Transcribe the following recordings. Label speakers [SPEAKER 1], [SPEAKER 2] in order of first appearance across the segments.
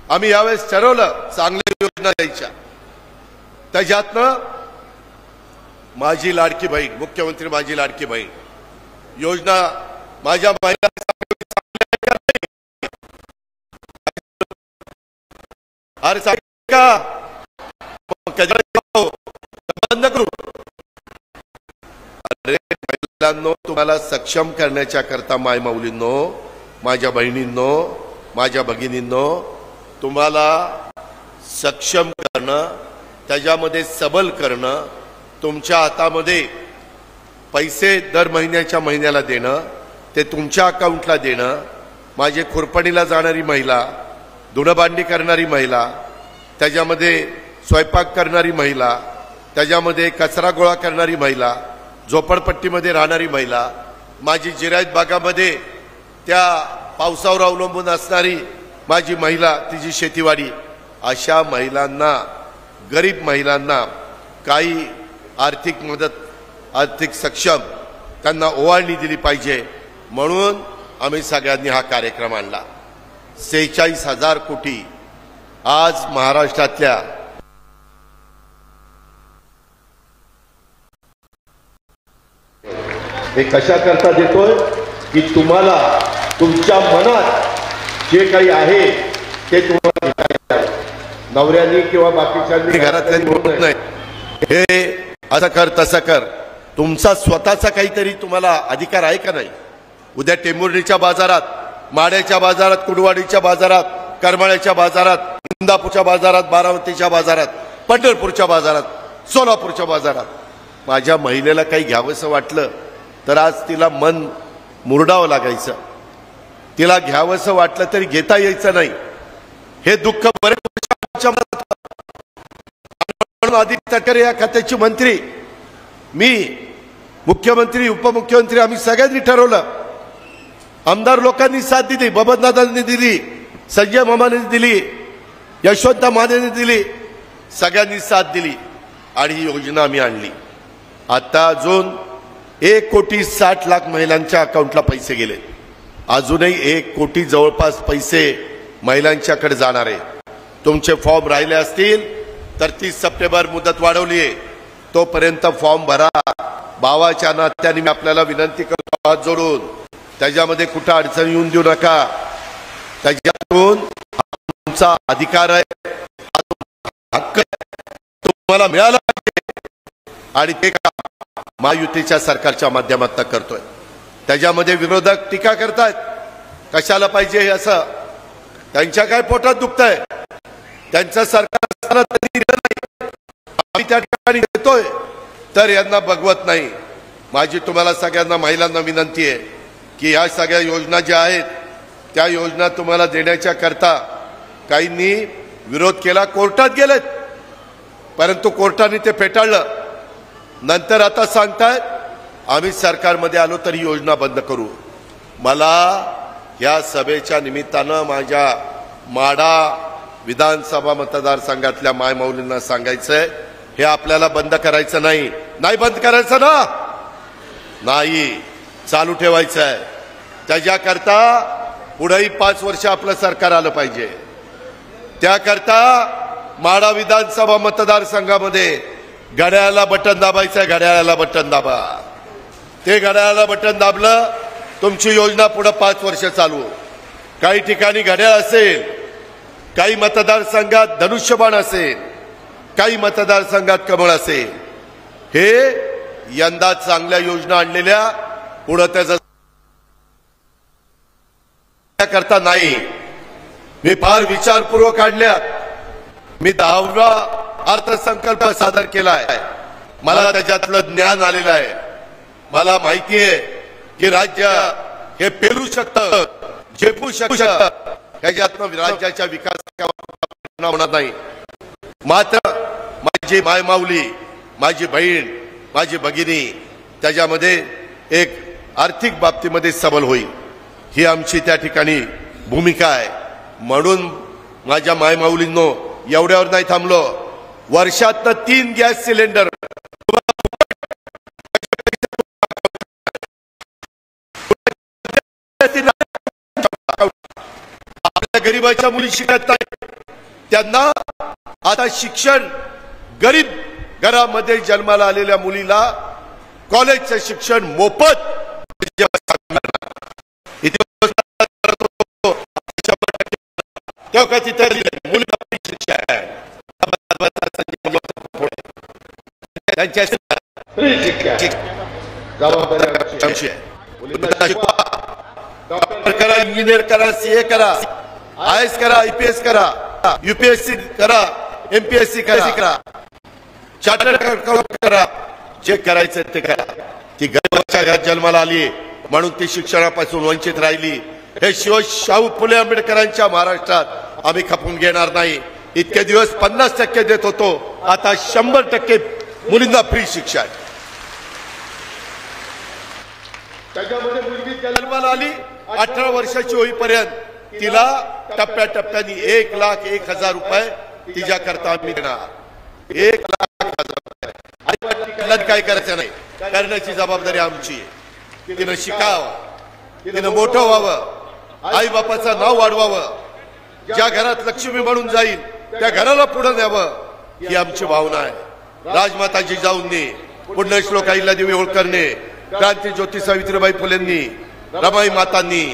[SPEAKER 1] आम्ही यावेळेस ठरवलं चांगल्या योजना द्यायच्या। त्याच्यातनं माझी लाडकी बहीण, मुख्यमंत्री माझी लाडकी बहीण योजना माझ्या महिला बंद करू। अरे महिलांनो, तुम्हाला सक्षम करण्याच्या करता माय माऊलींनो, माझ्या बहिणींनो, माझ्या भगिनींनो, तुम्हाला सक्षम करणं, त्याच्यामध्ये सबल करणं, तुमच्या हातामध्ये पैसे दर महिन्याला देणं, ते तुमच्या अकाउंटला देणं, माझे खुरपणीला जाणारी महिला, धुणभांडी करणारी महिला, त्याच्यामध्ये स्वयंपाक करणारी महिला, त्याच्यामध्ये कचरा गोळा करणारी महिला, झोपडपट्टीमध्ये राहणारी महिला, माझी जिरायत बागामध्ये त्या पावसावर अवलंबून असणारी माझी महिला, तिची शेतीवाडी, अशा महिलांना, गरीब महिलांना काही आर्थिक मदत, आर्थिक सक्षम त्यांना ओवाळणी दिली पाहिजे म्हणून आम्ही सगळ्यांनी हा कार्यक्रम आणला। 46,000 कोटी आज महाराष्ट्रातल्या हे कशा करता देतोय की तुम्हाला तुमच्या मनात जे काही आहे ते तुम्हाला नवऱ्यानी किंवा बाकीच्यांनी घरातल्यांनी बोलत नाही, हे असं कर तसं कर, तुमचा स्वतःचा काहीतरी तुम्हाला अधिकार आहे का नाही? उद्या टेंभुर्णीच्या बाजारात, माड्याच्या बाजारात, कुडवाडीच्या बाजारात, करमाळ्याच्या बाजारात, इंदापूरच्या बाजारात, बारामतीच्या बाजारात, पंढरपूरच्या बाजारात, सोलापूरच्या बाजारात माझ्या महिलेला काही घ्यावंसं वाटलं तर आज तिला मन मुरडावं लागायचं, तिला घ्यावंसं वाटलं तरी घेता यायचं नाही। हे दुःख बरेच आदित्य ठाकरे या खात्याचे मंत्री, मी मुख्यमंत्री, उपमुख्यमंत्री, आम्ही सगळ्यांनी ठरवलं। आमदार लोकांनी साथ दिली, बबनदादांनी दिली, संजय मामाने दिली, यशवंत मानेने दिली, सगळ्यांनी साथ दिली आणि ही योजना आम्ही आणली। आता अजून 1,60,00,000 महिलांच्या अकाउंटला पैसे गेले, अजूनही 1 कोटी जवळपास पैसे महिलांच्याकडे जाणार आहे। तुमचे फॉर्म राहिले असतील तर 30 सप्टेंबर मुदत वाढवली आहे, तोपर्यंत फॉर्म भरा। भावाच्या नात्याने मी आपल्याला विनंती करतो, हात जोडून, त्याच्यामध्ये कुठं अडचण येऊन देऊ नका। त्याच्यातून तुमचा अधिकार आहे, हक्क तुम्हाला मिळाला पाहिजे आणि ते महायुतीच्या सरकारच्या माध्यमातून करतोय। त्याच्यामध्ये विरोधक टीका करतायत, कशाला पाहिजे हे असं, त्यांच्या काय पोटात दुखतंय, त्यांचं सरकार असताना तरी नाही, आम्ही त्या ठिकाणी देतोय तर यांना बघवत नाही। माझी तुम्हाला सगळ्यांना महिलांना विनंती आहे की ह्या सगळ्या योजना ज्या आहेत त्या योजना तुम्हाला देण्याच्या करता काहींनी विरोध केला, कोर्टात गेलेत, परंतु कोर्टाने ते फेटाळलं। नंतर आता सांगतायत आम्ही सरकारमध्ये आलो तरी योजना बंद करू। मला या सभेच्या निमित्तानं माझ्या माढा विधानसभा मतदारसंघातल्या मायमाऊलींना सांगायचंय, हे आपल्याला बंद करायचं नाही, नाही बंद करायचं ना, नाही चालू ठेवायचं आहे। त्याच्याकरता पुढेही 5 वर्ष आपलं सरकार आलं पाहिजे। त्याकरता माढा विधानसभा मतदारसंघामध्ये घड्याळाला बटन दाबायचं आहे, घड्याळाला बटन दाबा, ते घड्याळाला बटन दाबलं तुमची योजना पुढे 5 वर्ष चालू। काही ठिकाणी घड्याळ असेल, काही मतदारसंघात धनुष्यबाण असेल, काही मतदारसंघात कमळ असेल। हे यंदा चांगल्या योजना आणलेल्या पुढे त्याचा करता नाही, मी फार विचारपूर्वक काढल्या। मी 10वा अर्थसंकल्प सादर केलाय, मला त्याच्यातलं ज्ञान आलेलं आहे, मला माहिती आहे की राज्य हे पेरू शकतं, झेपू शकतं, त्याच्यातनं राज्याच्या विकासावर होणार नाही। मात्र माझी मायमाऊली, माझी बहीण, माझी भगिनी त्याच्यामध्ये एक आर्थिक बाबतीमध्ये सबल होईल, ही आमची त्या ठिकाणी भूमिका आहे। म्हणून माझ्या मायमाऊलींनो, एवढ्यावर नाही थांबलो, वर्षातनं 3 गॅस सिलेंडर आपल्या गरीबाच्या मुली शिकत नाही, त्यांना आता शिक्षण गरीब घरामध्ये जन्माला आलेल्या मुलीला कॉलेजचं शिक्षण मोफत करा, इंजिनियर करा, सीए करा, आयएएस करा, आयपीएस करा, यूपीएससी करा, एमपीएससी करा, चार्टर्ड अकाउंटंट करा, जे करायचं ते करा. ती गरिबाच्या घरात जन्माला आली म्हणून ती शिक्षणापासून वंचित राहिली. हे शाहू फुले आंबेडकरांच्या महाराष्ट्रात आम्ही खपून घेणार नाही. इतके दिवस 50% देत होतो, आता 100% मुलींना फ्री शिक्षण. त्याच्यामध्ये मुलगी जन्माला आली 18 वर्षाची होईपर्यंत तिला टप्प्याटप्प्याने 1,01,000 रुपये तिच्याकरता आम्ही देणार. 1,00,000 रुपये. काय करायचं नाही, करण्याची जबाबदारी आमची. तिनं शिकावं, तिनं मोठं व्हावं, आई बापाचं नाव वाढवावं, ज्या घरात लक्ष्मी म्हणून जाईल त्या घराला पुढे न्यावं ही आमची भावना आहे. राजमाता जिजाऊंनी, पुण्यश्लोक अहिल्यादेवी होळकरने, क्रांती ज्योती सावित्रीबाई फुलेंनी, रमाई मातांनी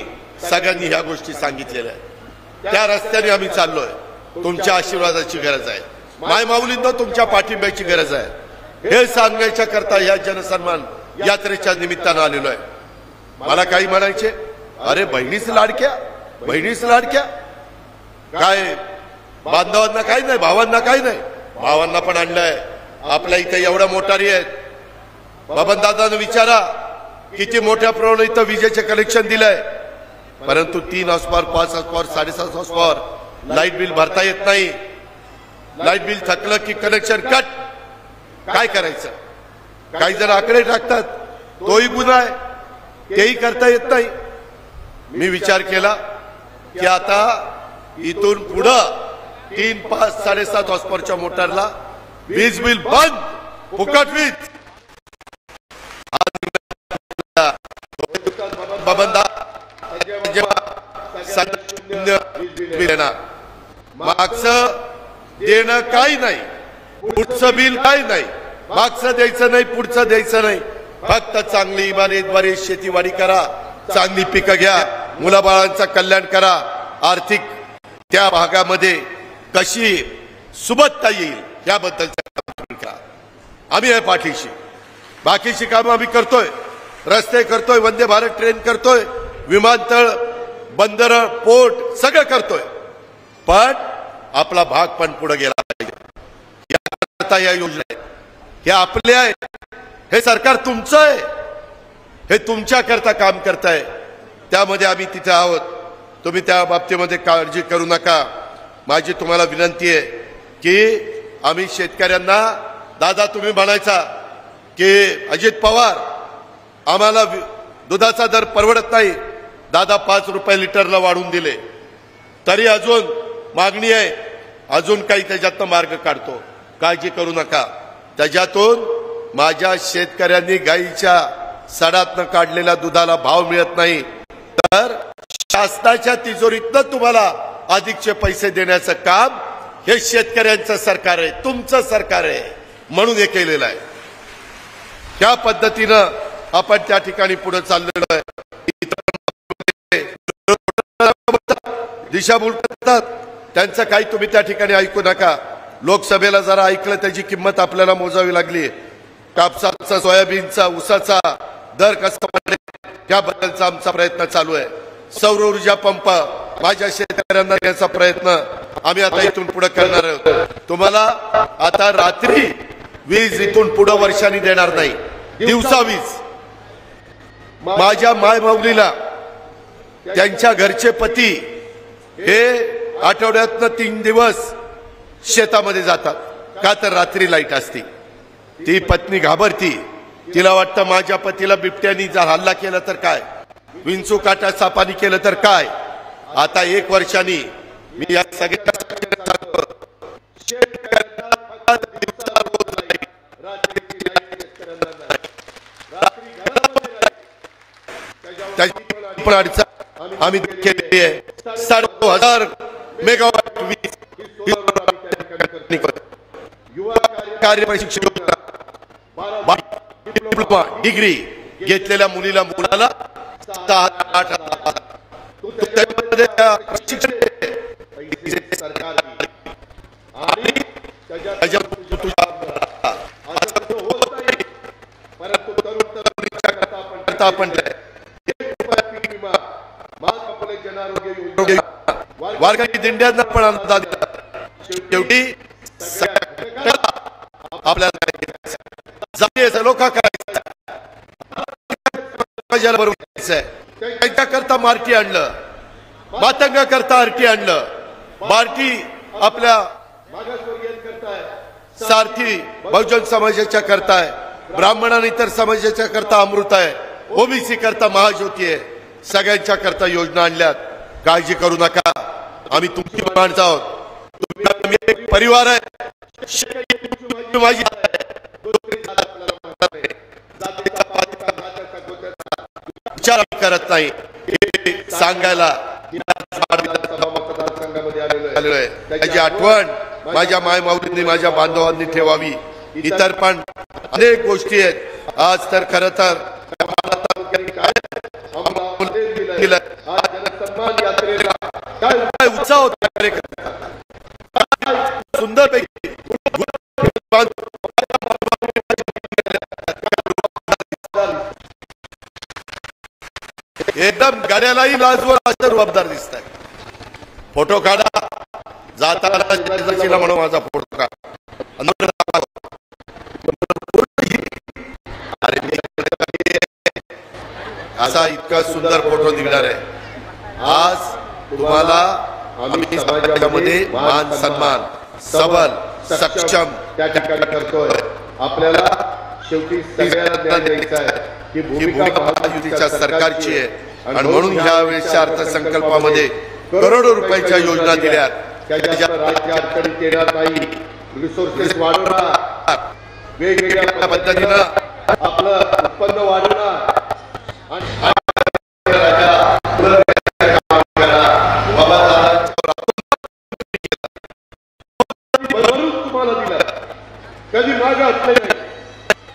[SPEAKER 1] सगळ्यांनी ह्या गोष्टी सांगितलेल्या आहेत. त्या रस्त्याने आम्ही चाललोय. तुमच्या आशीर्वादाची गरज आहे, माय माऊलींना तुमच्या पाठिंब्याची गरज आहे. हे सांगण्याच्या करता या जनसन्मान यात्रेच्या निमित्तानं आलेलो आहे. मला काही म्हणायचे, अरे बहिणीच लाडक्या, बहिणीच लाडक्या काय, बांधवांना काही नाही, भावांना काही नाही. भावांना पण आणलंय. आपल्या इथे एवढ्या मोटारी आहेत. बबनदादांना विचारा किती मोठ्या प्रमाणात इथं विजेचे कनेक्शन दिलंय, परंतु 3 हॉर्सपॉवर, 5 हॉर्सपॉवर, 7.5 हॉर्सपॉवर लाईट बिल भरता येत नाही. लाईट बिल थकलं की कनेक्शन कट. काय करायचं? काही जण आकडे टाकतात, तोही गुन्हा आहे, तेही करता येत नाही. मी विचार केला की आता इथून पुढं 3, 5, 7.5 हॉर्सपॉवरच्या मोटरला वीज बिल बंद, फुकट वीज. मागचं देणं काही नाही, पुढचं बिल काही नाही. मागचं द्यायचं नाही, पुढचं द्यायचं नाही. फक्त चांगली इमारतद्वारे शेतीवाडी करा, चांगली पिकं घ्या, मुलाबाळांचं कल्याण करा. आर्थिक त्या भागामध्ये कशी सुबत्ता येईल याबद्दलचा आम्ही आहे पाठीशी. बाकीची कामं आम्ही करतोय, रस्ते करतोय, वंदे भारत ट्रेन करतोय, विमानतळ, बंदर, पोर्ट सगळं करतोय. पण आपला भाग पण पुढे गेला पाहिजे. याकरता या योजना आहेत, हे आपले आहे. हे सरकार तुमचं आहे, हे तुमच्या करता काम करताय. त्यामध्ये आम्ही तिथे आहोत. तुम्ही त्या बाबतीमध्ये काळजी करू नका. माझी तुम्हाला विनंती आहे की आम्ही शेतकऱ्यांना, दादा तुम्ही म्हणायचा की अजित पवार आम्हाला दुधाचा दर परवडत नाही, दादा 5 रुपये लिटरला वाढवून दिले, तरी अजून मागणी आहे, अजून काही त्याच्यातनं मार्ग काढतो. काळजी करू नका. त्याच्यातून माझ्या शेतकऱ्यांनी गाईच्या सडातनं काढलेल्या दुधाला भाव मिळत नाही, तर शासनाच्या तिजोरीतनं तुम्हाला अधिकचे पैसे देण्याचं काम हे शेतकऱ्यांचं सरकार आहे, तुमचं सरकार आहे, म्हणून हे केलेलं आहे. त्या पद्धतीनं आपण त्या ठिकाणी पुढे चाललेलो आहे. दिशाभूल करतात, त्यांचं काही तुम्ही त्या ठिकाणी ऐकू नका. लोकसभेला जरा ऐकलं, त्याची किंमत आपल्याला मोजावी लागली. कापसाचा, सोयाबीनचा, ऊसाचा दर कसा वाढेल त्याबद्दलचा आमचा प्रयत्न चालू आहे. सौर ऊर्जा पंप माझ्या शेतकऱ्यांना देण्याचा प्रयत्न आम्ही आता इथून पुढे करणार आहोत. तुम्हाला आता रात्री वीज इथून पुढे वर्षांनी देणार नाही, दिवसा वीज. माझ्या माय माऊलीला त्यांच्या घरचे पती हे आठवड्यातनं 3 दिवस शेतामध्ये जातात, का तर रात्री लाईट असते. ती पत्नी घाबरती, तिला वाटतं माझ्या पतीला बिबट्यानी जर हल्ला केला तर काय, विंचू काटा सापानी केलं तर काय. आता 1 वर्षांनी मी या सगळ्या आम्ही केली आहे. 2,500 मेगावॉट वीज कार्य प्रशिक्षण योजना, डिप्लोमा डिग्री घेतलेल्या मुलाला 7-8 त्यामध्ये प्रशिक्षण सरकार आणि परंतु तरुणीच्या करता आपण वारकरी दिंड्यांना पण अंदाज शेवटी आपल्याला लोका करायचं त्यांच्याकरता मार्टी आणलं, मातंगा करता आरटी आणलं, मार्टी आपल्या सारथी बहुजन समाजाच्या करताय, ब्राह्मण आणि इतर समाजाच्या करता अमृत आहे, ओबीसी करता महाज्योती आहे, सगळ्यांच्या करता योजना आणल्यात. काळजी करू नका, आम्ही तुमची माणसं आहोत, तुम्ही एक परिवार आहे, माझी विचार करत नाही सांगायला मतदारसंघामध्ये आलेलो आहे. त्याची आठवण माझ्या माय माऊलींनी माझ्या बांधवांनी ठेवावी. इतर पण अनेक गोष्टी आहेत. आज तर खरं तर जनसन्मान यात्रेला काय उत्साह होता, सुंदर पैकी एकदम गाड्यालाही लाजवर असं रुबाबदार दिसत आहे. फोटो काढा जाताना म्हणून माझा फोटो काढा. असा इतका सुंदर फोटो निघणार आहे. आज तुम्हाला आम्ही समाजामध्ये मान सन्मान सबल सक्षम त्या ठिकाणी करतोय. आपल्याला शेवटी सगळ्यांना न्याय द्यायचा आहे ही भूमिका महायुतीच्या सरकारची आहे. आणि म्हणून यावेळेसच्या अर्थसंकल्पामध्ये करोडो रुपयाच्या योजना दिल्यात. त्याच्या राज्य अडचणीत येणार नाही, रिसोर्सेस वाढवणार, वेगवेगळ्या पद्धतीनं आपलं उत्पन्न वाढवणार आणि तुम्हाला दिलं. कधी मागे असले नाही,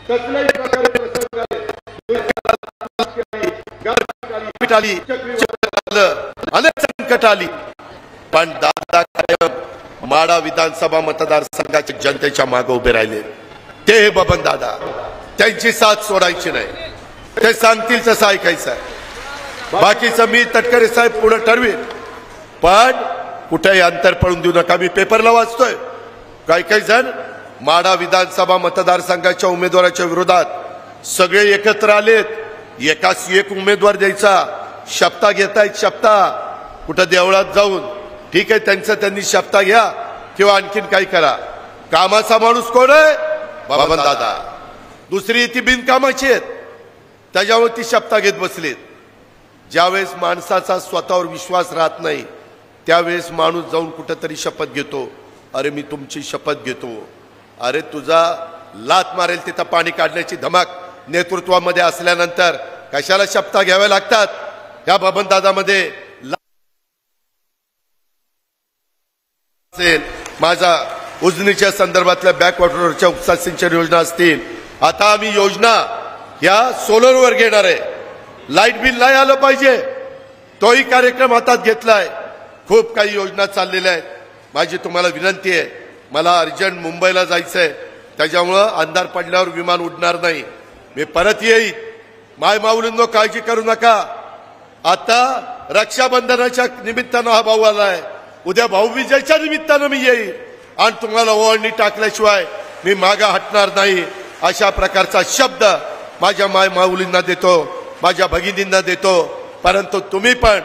[SPEAKER 1] कसल्याही प्रकारे प्रसंग आली, अनेक संकट आली, पण दादा कायम माडा विधानसभा मतदारसंघाच्या जनतेच्या मागे उभे राहिले. ते हे बबन दादा, त्यांची साथ सोडायची नाही, ते सांगतील तसं ऐकायचं आहे. बाकीचं मी तटकरे साहेब पुढे ठरवीन, पण कुठेही अंतर पडून देऊ नका. मी पेपरला वाचतोय काही जण माडा विधानसभा मतदारसंघाच्या उमेदवाराच्या विरोधात सगळे एकत्र आलेत, एकाच एक उमेदवार द्यायचा, शपथा घेतायत. शपथा कुठं देवळात जाऊन, ठीक आहे त्यांचं त्यांनी शपथा घ्या किंवा आणखीन काही करा. कामाचा माणूस कोण आहे? बबन दादा. दुसरी ती बिनकामाची आहेत, त्याच्यावर ती शपथा घेत बसलीत. ज्यावेळेस माणसाचा स्वतःवर विश्वास राहत नाही त्यावेळेस माणूस जाऊन कुठेतरी शपथ घेतो. अरे मी तुमची शपथ घेतो. अरे तुझा लात मारेल तिथं पाणी काढण्याची धमक नेतृत्वामध्ये असल्यानंतर कशाला शपथा घ्याव्या लागतात? या बबन दादामध्ये माझा उजनीच्या संदर्भातल्या बॅकवॉटरच्या उपसा सिंचन योजना असतील. आता आम्ही योजना या सोलरवर घेणार आहे. लाईट बिल नाही आलं पाहिजे, तोही कार्यक्रम हातात घेतलाय. खूप काही योजना चाललेल्या आहेत. माझी तुम्हाला विनंती आहे, मला अर्जंट मुंबईला जायचंय, त्याच्यामुळं अंधार पडल्यावर विमान उडणार नाही. मी परत येईन. माय माऊलींनो काळजी करू नका. आता रक्षाबंधनाच्या निमित्तानं हा भाऊ आलाय, उद्या भाऊबीजेच्या निमित्तानं मी येईल आणि तुम्हाला ओवाळणी टाकल्याशिवाय मी मागा हटणार नाही. अशा प्रकारचा शब्द माझ्या माय माऊलींना देतो, माझ्या भगिनींना देतो. परंतु तुम्ही पण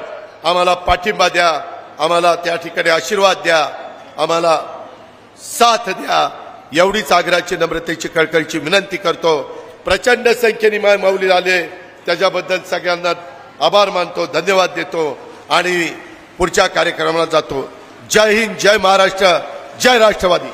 [SPEAKER 1] आम्हाला पाठिंबा द्या, आम्हाला त्या ठिकाणी आशीर्वाद द्या, आम्हाला साथ द्या. एवढीच आग्रहाची नम्रतेची कळकळीची विनंती करतो. प्रचंड संख्येने माय माऊली आले, त्याच्याबद्दल सगळ्यांना आभार मानतो, धन्यवाद देतो आणि पुढच्या कार्यक्रमाला जातो. जय हिंद, जय महाराष्ट्र, जय राष्ट्रवादी.